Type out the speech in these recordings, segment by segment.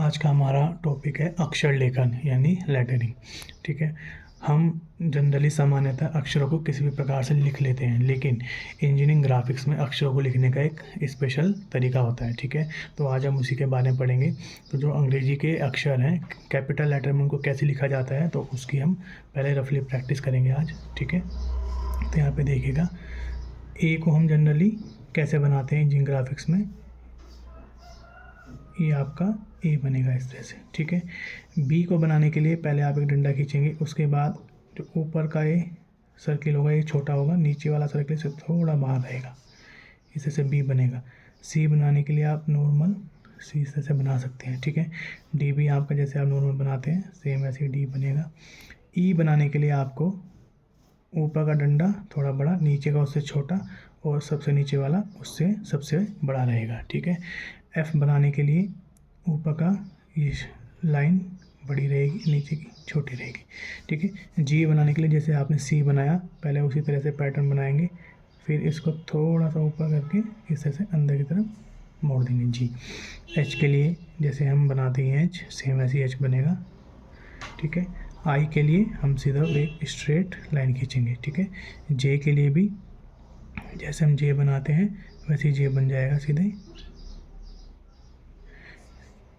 आज का हमारा टॉपिक है अक्षर लेखन यानी लेटरिंग। ठीक है, हम जनरली सामान्यतः अक्षरों को किसी भी प्रकार से लिख लेते हैं, लेकिन इंजीनियरिंग ग्राफिक्स में अक्षरों को लिखने का एक स्पेशल तरीका होता है। ठीक है, तो आज हम उसी के बारे में पढ़ेंगे। तो जो अंग्रेजी के अक्षर हैं, कैपिटल लेटर में उनको कैसे लिखा जाता है, तो उसकी हम पहले रफली प्रैक्टिस करेंगे आज। ठीक है, तो यहाँ पे देखिएगा, ए को हम जनरली कैसे बनाते हैं इंजीनियरिंग ग्राफिक्स में, ये आपका ए बनेगा इस तरह से। ठीक है, बी को बनाने के लिए पहले आप एक डंडा खींचेंगे, उसके बाद जो ऊपर का ये सर्किल होगा ये छोटा होगा, नीचे वाला सर्किल से थोड़ा बाहर रहेगा, इस तरह से बी बनेगा। सी बनाने के लिए आप नॉर्मल सी इस तरह से बना सकते हैं। ठीक है, डी भी आपका जैसे आप नॉर्मल बनाते हैं सेम ऐसे डी बनेगा। ई बनाने के लिए आपको ऊपर का डंडा थोड़ा बड़ा, नीचे का उससे छोटा, और सबसे नीचे वाला उससे सबसे बड़ा रहेगा। ठीक है, एफ़ बनाने के लिए ऊपर का ये लाइन बड़ी रहेगी, नीचे की छोटी रहेगी। ठीक है, जी बनाने के लिए जैसे आपने सी बनाया पहले उसी तरह से पैटर्न बनाएंगे, फिर इसको थोड़ा सा ऊपर करके इस तरह से अंदर की तरफ मोड़ देंगे जी। एच के लिए जैसे हम बनाते हैं एच, सेम ऐसे एच बनेगा। ठीक है, आई के लिए हम सीधा एक स्ट्रेट लाइन खींचेंगे। ठीक है, जे के लिए भी जैसे हम जे बनाते हैं वैसे ही जे बन जाएगा सीधे।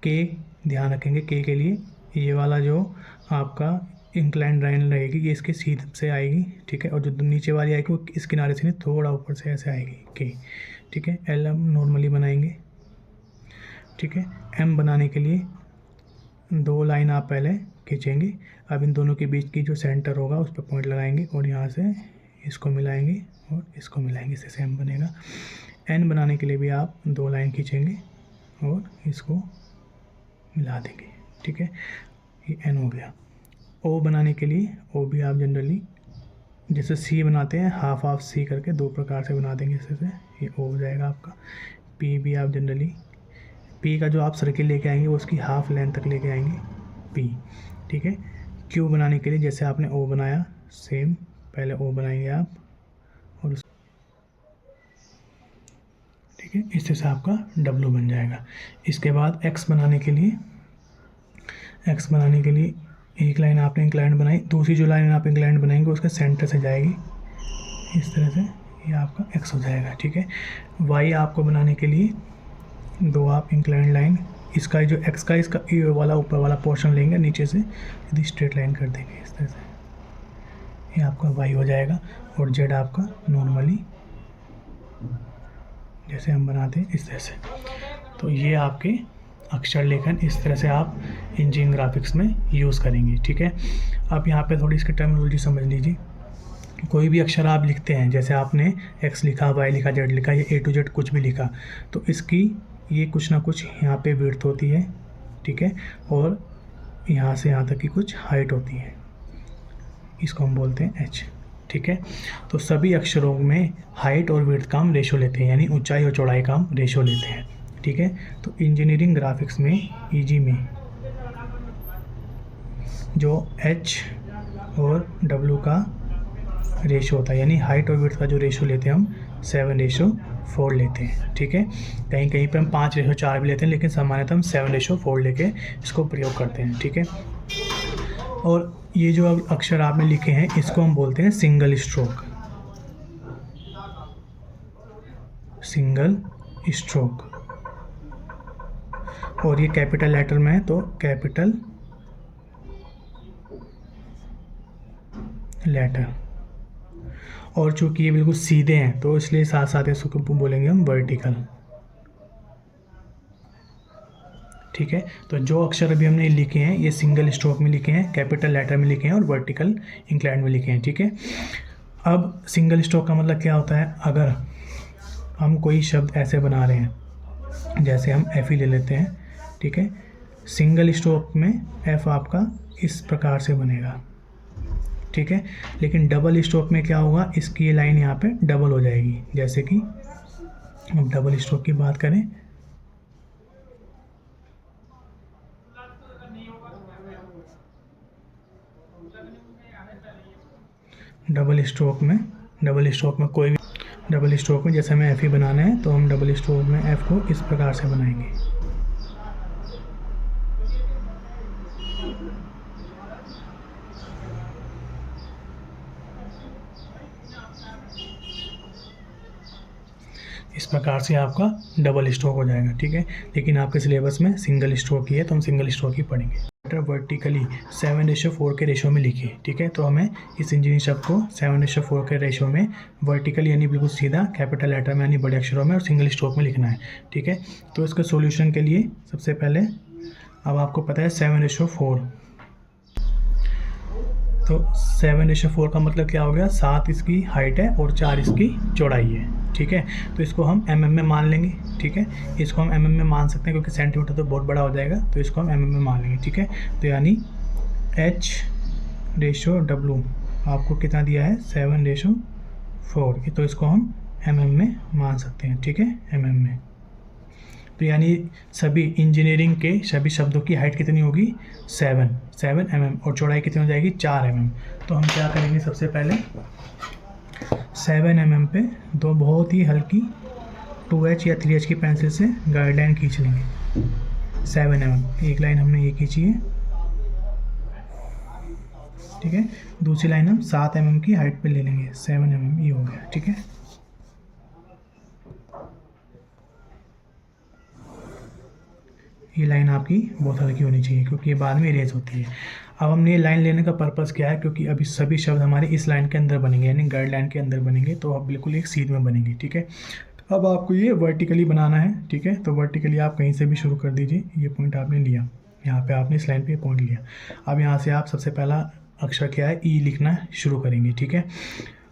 के ध्यान रखेंगे, के लिए ये वाला जो आपका इंक्लाइन लाइन रहेगी ये इसके सीधे से आएगी। ठीक है, और जो नीचे वाली आएगी वो इस किनारे से नहीं थोड़ा ऊपर से ऐसे आएगी के। ठीक है, एल हम नॉर्मली बनाएंगे। ठीक है, एम बनाने के लिए दो लाइन आप पहले खींचेंगे, अब इन दोनों के बीच की जो सेंटर होगा उस पर पॉइंट लगाएंगे और यहाँ से इसको मिलाएंगे और इसको मिलाएंगे, इससे एम बनेगा। एन बनाने के लिए भी आप दो लाइन खींचेंगे और इसको मिला देंगे। ठीक है, ये एन हो गया। ओ बनाने के लिए ओ भी आप जनरली जैसे सी बनाते हैं हाफ हाफ सी करके दो प्रकार से बना देंगे, इससे ये ओ हो जाएगा आपका। पी भी आप जनरली पी का जो आप सर्किल लेके आएंगे वो उसकी हाफ लेंथ तक लेके आएंगे पी। ठीक है, क्यू बनाने के लिए जैसे आपने ओ बनाया सेम पहले ओ बनाएंगे आप और ठीक है, इस तरह से आपका डब्लू बन जाएगा। इसके बाद एक्स बनाने के लिए एक लाइन आपने इंक्लाइंड बनाई, दूसरी जो लाइन आप इंक्लाइंड बनाएंगे उसके सेंटर से जाएगी इस तरह से, ये आपका एक्स हो जाएगा। ठीक है, वाई आपको बनाने के लिए दो आप इंक्लाइंड लाइन, इसका जो एक्स का इसका ये वाला ऊपर वाला पोर्शन लेंगे, नीचे से यदि स्ट्रेट लाइन कर देंगे इस तरह से, ये आपका वाई हो जाएगा। और जेड आपका नॉर्मली जैसे हम बनाते हैं इस तरह से। तो ये आपके अक्षर लेखन इस तरह से आप इंजीनियरिंग ग्राफिक्स में यूज़ करेंगे। ठीक है, अब यहाँ पे थोड़ी इसकी टर्मिनोलॉजी समझ लीजिए। कोई भी अक्षर आप लिखते हैं, जैसे आपने एक्स लिखा, वाई लिखा, जेड लिखा, या ए टू जेड कुछ भी लिखा, तो इसकी ये कुछ ना कुछ यहाँ पे विड्थ होती है। ठीक है, और यहाँ से यहाँ तक की कुछ हाइट होती है, इसको हम बोलते हैं एच। ठीक है, तो सभी अक्षरों में हाइट और विड्थ का हम रेशो लेते हैं, यानी ऊंचाई और चौड़ाई का हम रेशो लेते हैं। ठीक है, तो इंजीनियरिंग ग्राफिक्स में ईजी में जो एच और डब्ल्यू का रेशो होता है, यानी हाइट और विड्थ का जो रेशो लेते हैं हम 7:4 लेते हैं। ठीक है, कहीं कहीं पे हम 5:4 भी लेते हैं, लेकिन सामान्यतः हम 7:4 लेके इसको प्रयोग करते हैं। ठीक है, और ये जो अब अक्षर आपने लिखे हैं इसको हम बोलते हैं सिंगल स्ट्रोक, सिंगल स्ट्रोक। और ये कैपिटल लेटर में है तो कैपिटल लेटर, और चूंकि ये बिल्कुल सीधे हैं तो इसलिए साथ साथ इसको बोलेंगे हम वर्टिकल। ठीक है, तो जो अक्षर अभी हमने लिखे हैं ये सिंगल स्ट्रोक में लिखे हैं, कैपिटल लेटर में लिखे हैं और वर्टिकल इंक्लाइंड में लिखे हैं। ठीक है, अब सिंगल स्ट्रोक का मतलब क्या होता है, अगर हम कोई शब्द ऐसे बना रहे हैं, जैसे हम एफ ही ले लेते हैं। ठीक है, सिंगल स्ट्रोक में एफ आपका इस प्रकार से बनेगा। ठीक है, लेकिन डबल स्ट्रोक में क्या होगा, इसकी ये लाइन यहाँ पे डबल हो जाएगी। जैसे कि अब डबल स्ट्रोक की बात करें, डबल स्ट्रोक में कोई भी डबल स्ट्रोक में जैसे हमें एफ ही बनाना है तो हम डबल स्ट्रोक में एफ को इस प्रकार से बनाएंगे। इस प्रकार से आपका डबल स्ट्रोक हो जाएगा, ठीक है। लेकिन आपके सिलेबस में सिंगल स्ट्रोक ही है, तो हम सिंगल स्ट्रोक ही पढ़ेंगे। वर्टिकली 7:4 के रेशो में लिखिए, ठीक है। तो हमें इस इंजीनियरिंग शब्द को 7:4 के रेशो में वर्टिकली यानी बिल्कुल सीधा कैपिटल लेटर में यानी बड़े अक्षरों में और सिंगल स्ट्रोक में लिखना है, ठीक है। तो इसके सॉल्यूशन के लिए सबसे पहले अब आपको पता है 7:4, तो 7:4 का मतलब क्या हो गया, 7 इसकी हाइट है और 4 इसकी चौड़ाई है, ठीक है। तो इसको हम mm में मान लेंगे, ठीक है। इसको हम mm में मान सकते हैं क्योंकि सेंटीमीटर तो बहुत बड़ा हो जाएगा, तो इसको हम mm में मान लेंगे, ठीक है। तो यानी H/W आपको कितना दिया है, 7:4, तो इसको हम mm में मान सकते हैं, ठीक है, mm में। तो यानी सभी इंजीनियरिंग के सभी शब्दों की हाइट कितनी होगी, 7 mm और चौड़ाई कितनी हो जाएगी, 4 mm। तो हम क्या करेंगे, सबसे पहले 7 mm पे दो बहुत ही हल्की 2H या 3H की पेंसिल से गाइडलाइन खींच लेंगे। 7 mm एक लाइन हमने ये खींची है, ठीक है। दूसरी लाइन हम 7 mm की हाइट पे ले लेंगे, 7 mm ये हो गया, ठीक है। ये लाइन आपकी बहुत हल्की होनी चाहिए क्योंकि ये बाद में इरेज होती है। अब हमने ये लाइन लेने का पर्पज़ क्या है, क्योंकि अभी सभी शब्द हमारे इस लाइन के अंदर बनेंगे यानी गाइडलाइन के अंदर बनेंगे, तो अब बिल्कुल एक सीध में बनेंगे, ठीक है। अब आपको ये वर्टिकली बनाना है, ठीक है। तो वर्टिकली आप कहीं से भी शुरू कर दीजिए, ये पॉइंट आपने लिया, यहाँ पे आपने इस लाइन पे पॉइंट लिया। अब यहाँ से आप सबसे पहला अक्षर क्या है, ई लिखना शुरू करेंगे, ठीक है।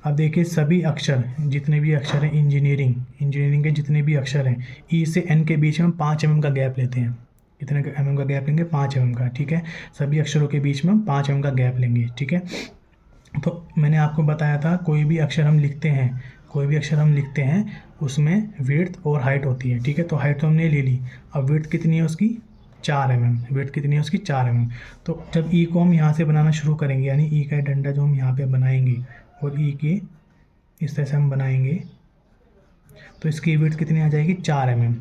अब देखिए सभी अक्षर, जितने भी अक्षर हैं इंजीनियरिंग के जितने भी अक्षर हैं, ई से एन के बीच में हम 5 mm का गैप लेते हैं। कितने mm का गैप लेंगे, 5 mm का, ठीक है। सभी अक्षरों के बीच में हम 5 mm का गैप लेंगे, ठीक है। तो मैंने आपको बताया था कोई भी अक्षर हम लिखते हैं उसमें विड्थ और हाइट होती है, ठीक है। तो हाइट तो हमने ले ली, अब विड्थ कितनी है उसकी, 4 mm। तो जब ई को हम यहाँ से बनाना शुरू करेंगे यानी ई का डंडा जो हम यहाँ पे बनाएंगे और ई के इस तरह से हम बनाएंगे, तो इसकी विड्थ कितनी आ जाएगी, 4 mm,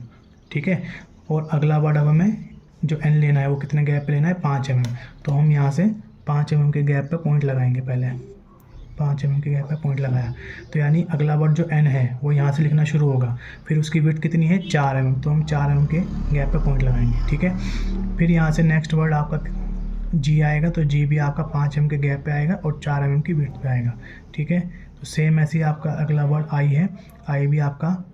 ठीक है। और अगला वर्ड अब हमें जो एन लेना है वो कितने गैप पे लेना है, 5 mm। तो हम यहाँ से 5 mm के गैप पे पॉइंट लगाएंगे, पहले 5 mm के गैप पे पॉइंट लगाया, तो यानी अगला वर्ड जो एन है वो यहाँ से लिखना शुरू होगा। फिर उसकी विड्थ कितनी है, 4 mm, तो हम 4 mm के गैप पे पॉइंट लगाएंगे, ठीक है। फिर यहाँ से नेक्स्ट वर्ड आपका जी आएगा, तो जी भी आपका 5 mm के गैप पे आएगा और 4 mm की विड्थ पे आएगा, ठीक है। तो सेम ऐसे ही आपका अगला वर्ड आई है, आई भी आपका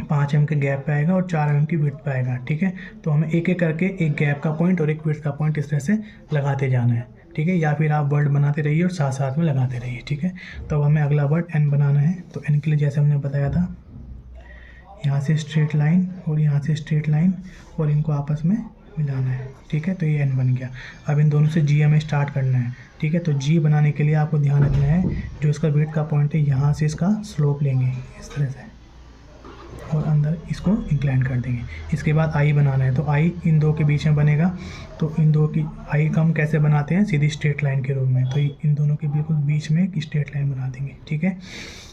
5 mm के गैप पे आएगा और 4 mm की विड्थ पे आएगा, ठीक है। तो हमें एक एक करके एक गैप का पॉइंट और एक विड्थ का पॉइंट इस तरह से लगाते जाना है, ठीक है। या फिर आप वर्ड बनाते रहिए और साथ साथ में लगाते रहिए, ठीक है। तो अब हमें अगला वर्ड एन बनाना है, तो एन के लिए जैसे हमने बताया था, यहाँ से स्ट्रेट लाइन और यहाँ से स्ट्रेट लाइन और इनको आपस में मिलाना है, ठीक है। तो ये एन बन गया। अब इन दोनों से जी हमें स्टार्ट करना है, ठीक है। तो जी बनाने के लिए आपको ध्यान रखना है जो इसका विड्थ का पॉइंट है यहाँ से इसका स्लोप लेंगे इस तरह से और अंदर इसको इंक्लाइन कर देंगे। इसके बाद आई बनाना है, तो आई इन दो के बीच में बनेगा, तो इन दो की आई का हम कैसे बनाते हैं, सीधी स्ट्रेट लाइन के रूप में। तो इन दोनों के बिल्कुल बीच में एक स्ट्रेट लाइन बना देंगे, ठीक है।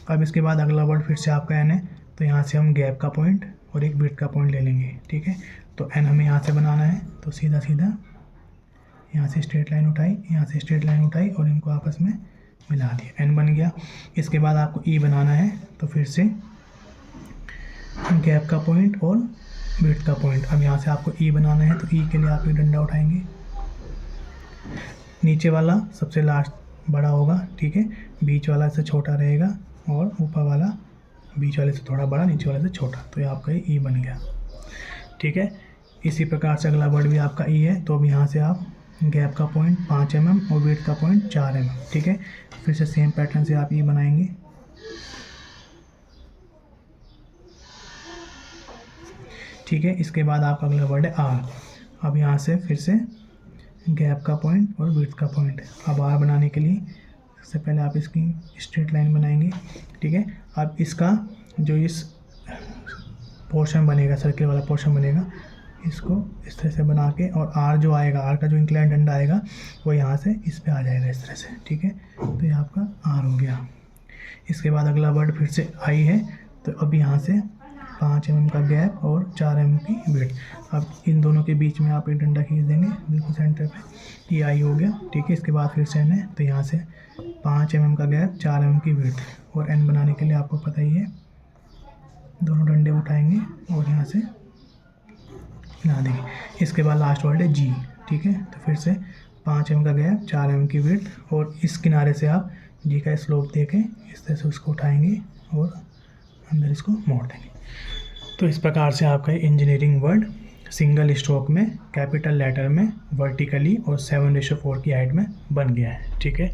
अब इसके बाद अगला वर्ड फिर से आपका एन है, तो यहाँ से हम गैप का पॉइंट और एक विड्थ का पॉइंट ले लेंगे, ठीक है। तो एन हमें यहाँ से बनाना है, तो सीधा सीधा यहाँ से स्ट्रेट लाइन उठाई, यहाँ से स्ट्रेट लाइन उठाई और इनको आपस में मिला दिया, एन बन गया। इसके बाद आपको ई बनाना है, तो फिर से गैप का पॉइंट और विड्थ का पॉइंट। अब यहाँ से आपको ई बनाना है, तो ई के लिए आप एक डंडा उठाएंगे, नीचे वाला सबसे लास्ट बड़ा होगा, ठीक है। बीच वाला से छोटा रहेगा और ऊपर वाला बीच वाले से थोड़ा बड़ा, नीचे वाले से छोटा, तो ये आपका ई बन गया, ठीक है। इसी प्रकार से अगला वर्ड भी आपका ई है, तो अब यहाँ से आप गैप का पॉइंट 5 mm और विड्थ का पॉइंट 4 mm, ठीक है। फिर से सेम पैटर्न से आप ई बनाएंगे, ठीक है। इसके बाद आपका अगला वर्ड है आर। अब यहाँ से फिर से गैप का पॉइंट और विड्थ का पॉइंट। अब आर बनाने के लिए सबसे पहले आप इसकी स्ट्रेट लाइन बनाएंगे, ठीक है। अब इसका जो इस पोर्शन बनेगा, सर्किल वाला पोर्शन बनेगा, इसको इस तरह से बना के, और आर जो आएगा, आर का जो इंक्लाइन डंडा आएगा वो यहाँ से इस पे आ जाएगा इस तरह से, ठीक है। तो ये आपका आर हो गया। इसके बाद अगला वर्ड फिर से आई है, तो अब यहाँ से 5 mm का गैप और 4 mm की विड्थ। अब इन दोनों के बीच में आप एक डंडा खींच देंगे बिल्कुल सेंटर पे, ये आई हो गया, ठीक है। इसके बाद फिर से एन है, तो यहाँ से 5 mm का गैप, 4 mm की विड्थ, और एन बनाने के लिए आपको पता ही है दोनों डंडे उठाएंगे और यहाँ से मिला देंगे। इसके बाद लास्ट वर्ड है जी, ठीक है। तो फिर से 5 mm का गैप, 4 mm की विड्थ, और इस किनारे से आप जी का स्लोप देके इस तरह से उसको उठाएंगे और अंदर इसको मोड़ देंगे। तो इस प्रकार से आपका इंजीनियरिंग वर्ड सिंगल स्ट्रोक में कैपिटल लेटर में वर्टिकली और 7:4 की हाइट में बन गया है, ठीक है।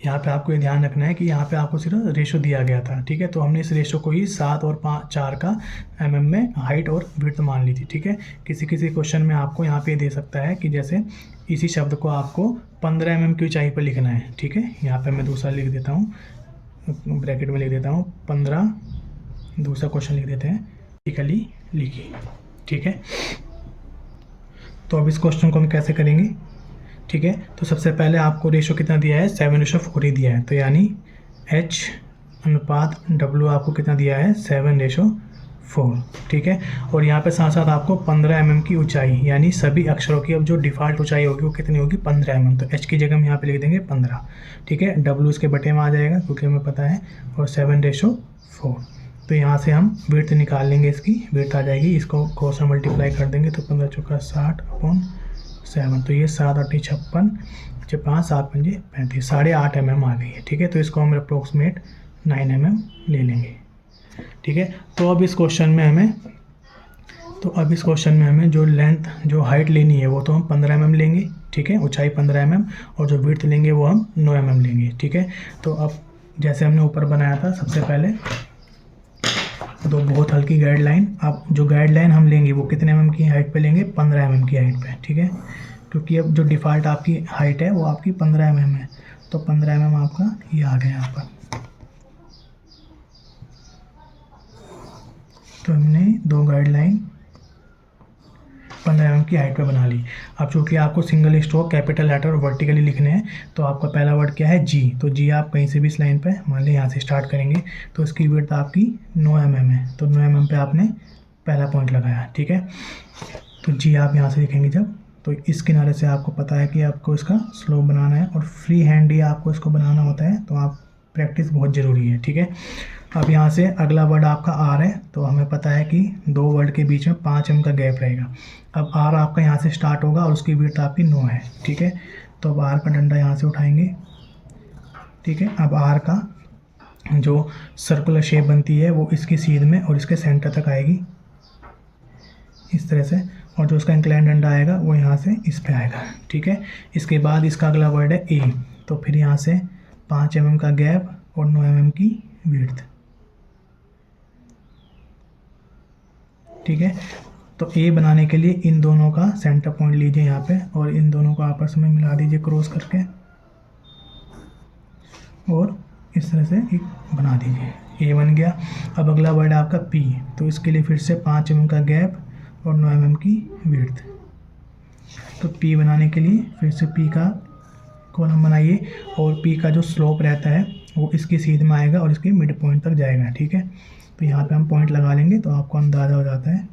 यहाँ पे आपको ये ध्यान रखना है कि यहाँ पे आपको सिर्फ रेशो दिया गया था, ठीक है। तो हमने इस रेशो को ही 7 और 4 का mm में हाइट और विड्थ मान ली थी, ठीक है। किसी किसी क्वेश्चन में आपको यहाँ पे दे सकता है कि जैसे इसी शब्द को आपको 15 mm की ऊंचाई पर लिखना है, ठीक है। यहाँ पे मैं दूसरा लिख देता हूँ, ब्रैकेट में लिख देता हूँ 15, दूसरा क्वेश्चन लिख देते हैं वर्टिकली लिखिए, ठीक है। तो अब इस क्वेश्चन को हम कैसे करेंगे, ठीक है। तो सबसे पहले आपको रेशो कितना दिया है, 7:4 ही दिया है, तो यानी H अनुपात W आपको कितना दिया है, 7:4, ठीक है। और यहाँ पे साथ साथ आपको 15 mm की ऊंचाई, यानी सभी अक्षरों की अब जो डिफ़ॉल्ट ऊंचाई होगी वो कितनी होगी, 15 mm। तो H की जगह हम यहाँ पे लिख देंगे 15, ठीक है। W इसके बटे में आ जाएगा क्योंकि हमें पता है, और 7:4। तो यहाँ से हम विड्थ निकाल लेंगे, इसकी विड्थ आ जाएगी, इसको क्रॉस में मल्टीप्लाई कर देंगे तो 15 चौका 60/7, तो ये 7 8 56, 5 7 5 35, 8.5 mm आ गई है, ठीक है। तो इसको हम अप्रोक्सीमेट 9 mm ले लेंगे, ठीक है। तो अब इस क्वेश्चन में हमें जो लेंथ, जो हाइट लेनी है वो तो हम 15 mm लेंगे, ठीक है, ऊंचाई 15 mm, और जो विड्थ लेंगे वो हम 9 mm लेंगे, ठीक है। तो अब जैसे हमने ऊपर बनाया था सबसे पहले, तो बहुत हल्की गाइडलाइन, अब जो गाइडलाइन हम लेंगे वो कितने mm की हाइट पे लेंगे, 15 mm की हाइट पे, ठीक है। क्योंकि अब जो डिफ़ॉल्ट आपकी हाइट है वो आपकी 15 mm है, तो 15 mm आपका ये आ गया यहाँ पर। तो हमने दो गाइडलाइन 15 mm की हाइट पे बना ली। अब चूँकि आपको सिंगल स्ट्रोक कैपिटल लेटर और वर्टिकली लिखने हैं, तो आपका पहला वर्ड क्या है, जी। तो जी आप कहीं से भी इस लाइन पे मान लें, यहाँ से स्टार्ट करेंगे, तो इसकी विड्थ आपकी 9 mm है, तो 9 mm पे आपने पहला पॉइंट लगाया, ठीक है। तो जी आप यहाँ से लिखेंगे जब, तो इस किनारे से आपको पता है कि आपको इसका स्लोप बनाना है, और फ्री हैंड ही आपको इसको बनाना होता है, तो आप प्रैक्टिस बहुत ज़रूरी है, ठीक है। अब यहाँ से अगला वर्ड आपका आर है, तो हमें पता है कि दो वर्ड के बीच में 5 mm का गैप रहेगा। अब आर आपका यहाँ से स्टार्ट होगा और उसकी विड्थ आपकी 9 है, ठीक है। तो अब आर का डंडा यहाँ से उठाएंगे, ठीक है। अब आर का जो सर्कुलर शेप बनती है वो इसकी सीध में और इसके सेंटर तक आएगी इस तरह से, और जो उसका इंक्लाइन डंडा आएगा वो यहाँ से इस पे आएगा, ठीक है। इसके बाद इसका अगला वर्ड है ए, तो फिर यहाँ से 5 mm का गैप और 9 mm की विड्थ, ठीक है। तो ए बनाने के लिए इन दोनों का सेंटर पॉइंट लीजिए यहाँ पे, और इन दोनों को आपस में मिला दीजिए क्रॉस करके, और इस तरह से एक बना दीजिए, ए बन गया। अब अगला वर्ड है आपका पी, तो इसके लिए फिर से 5 mm का गैप और 9 mm की विड्थ। तो पी बनाने के लिए फिर से पी का कॉलम बनाइए, और पी का जो स्लोप रहता है वो इसकी सीध में आएगा और इसके मिड पॉइंट तक जाएगा, ठीक है। तो यहाँ पे हम पॉइंट लगा लेंगे तो आपको अंदाज़ा हो जाता है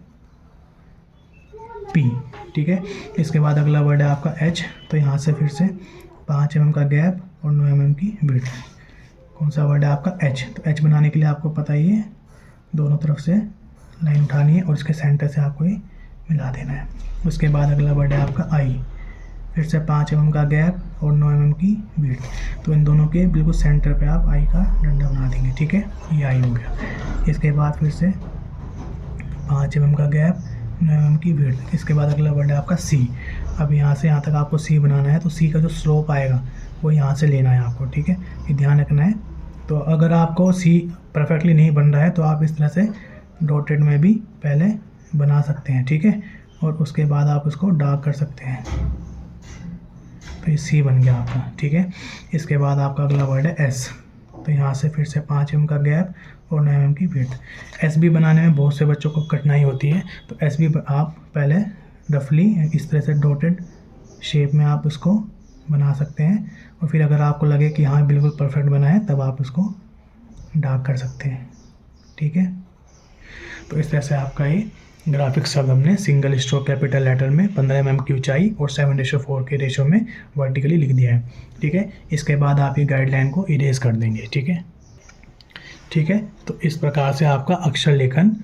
पी, ठीक है। इसके बाद अगला वर्ड है आपका एच, तो यहाँ से फिर से 5 mm का गैप और 9 mm की विड्थ। कौन सा वर्ड है आपका एच, तो एच बनाने के लिए आपको पता ही है, दोनों तरफ से लाइन उठानी है और इसके सेंटर से आपको ये मिला देना है। उसके बाद अगला वर्ड है आपका आई, फिर से 5 mm का गैप और 9 mm की विड्थ। तो इन दोनों के बिल्कुल सेंटर पे आप आई का डंडा बना देंगे, ठीक है, ये आई हो गया। इसके बाद फिर से 5 mm का गैप, 9 mm की विड्थ। इसके बाद अगला वर्ड है आपका सी। अब यहाँ से यहाँ तक आपको सी बनाना है, तो सी का जो स्लोप आएगा वो यहाँ से लेना है आपको, ठीक है, ये ध्यान रखना है। तो अगर आपको सी परफेक्टली नहीं बन रहा है तो आप इस तरह से डॉटेड में भी पहले बना सकते हैं, ठीक है, और उसके बाद आप उसको डार्क कर सकते हैं। तो ये सी बन गया आपका, ठीक है। इसके बाद आपका अगला वर्ड है एस, तो यहाँ से फिर से 5 mm का गैप और 9 mm की विड्थ। एस बी बनाने में बहुत से बच्चों को कठिनाई होती है, तो एस बी आप पहले रफली इस तरह से डॉटेड शेप में आप उसको बना सकते हैं, और फिर अगर आपको लगे कि हाँ बिल्कुल परफेक्ट बना है तब आप उसको डार्क कर सकते हैं, ठीक है। तो इस तरह से आपका ये ग्राफिक्स शब्द हमने सिंगल स्ट्रोक कैपिटल लेटर में 15 mm की ऊंचाई और 7:4 के रेशो में वर्टिकली लिख दिया है, ठीक है। इसके बाद आप ये गाइडलाइन को इरेज कर देंगे, ठीक है। ठीक है। तो इस प्रकार से आपका अक्षर लेखन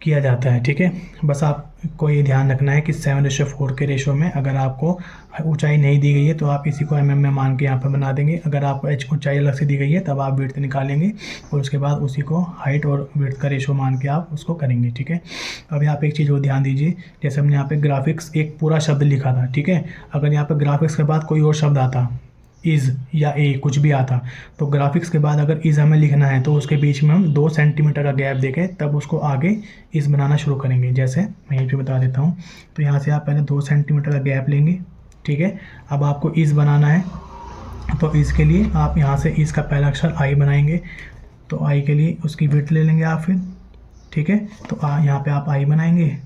किया जाता है। ठीक है, बस आपको ये ध्यान रखना है कि 7:4 के रेशो में अगर आपको ऊंचाई नहीं दी गई है तो आप इसी को mm में मान के यहाँ पर बना देंगे। अगर आपको ऊंचाई अलग से दी गई है तब आप विड्थ निकालेंगे और उसके बाद उसी को हाइट और विड्थ का रेशो मान के आप उसको करेंगे। ठीक है, अब यहाँ पे एक चीज़ और ध्यान दीजिए, जैसे हमने यहाँ पे ग्राफिक्स एक पूरा शब्द लिखा था। ठीक है, अगर यहाँ पे ग्राफिक्स के बाद कोई और शब्द आता, इज़ या ए कुछ भी आता, तो ग्राफिक्स के बाद अगर इज़ हमें लिखना है तो उसके बीच में हम 2 सेंटीमीटर का गैप देके तब उसको आगे इज़ बनाना शुरू करेंगे। जैसे मैं यहीं पे बता देता हूँ, तो यहाँ से आप पहले 2 सेंटीमीटर का गैप लेंगे। ठीक है, अब आपको इज़ बनाना है, तो इज़ के लिए आप यहाँ से इज़ का पहला अक्षर आई बनाएंगे, तो आई के लिए उसकी विड्थ ले लेंगे आप फिर। ठीक है, तो यहाँ पे आप आई बनाएंगे।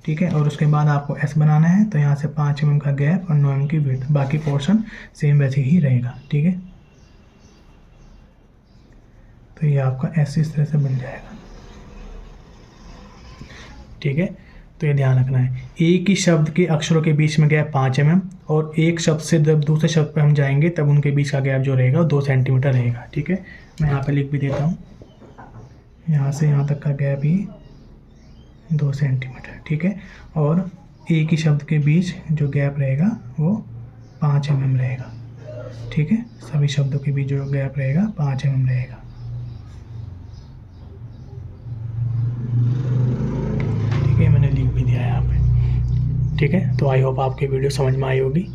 ठीक है, और उसके बाद आपको एस बनाना है, तो यहाँ से 5 mm का गैप और 9 mm की विड्थ, बाकी पोर्शन सेम वैसे ही रहेगा। ठीक है, तो ये आपका एस इस तरह से बन जाएगा। ठीक है, तो ये ध्यान रखना है, एक ही शब्द के अक्षरों के बीच में गैप 5 mm और एक शब्द से जब दूसरे शब्द पर हम जाएंगे तब उनके बीच का गैप जो रहेगा वो 2 सेंटीमीटर रहेगा। ठीक है, मैं यहाँ पे लिख भी देता हूँ, यहाँ से यहाँ तक का गैप ही 2 सेंटीमीटर। ठीक है, और एक ही शब्द के बीच जो गैप रहेगा वो 5 mm रहेगा। ठीक है, सभी शब्दों के बीच जो गैप रहेगा 5 mm रहेगा। ठीक है, मैंने लिख भी दिया है यहाँ पे। ठीक है, तो आई होप आपकी वीडियो समझ में आई होगी।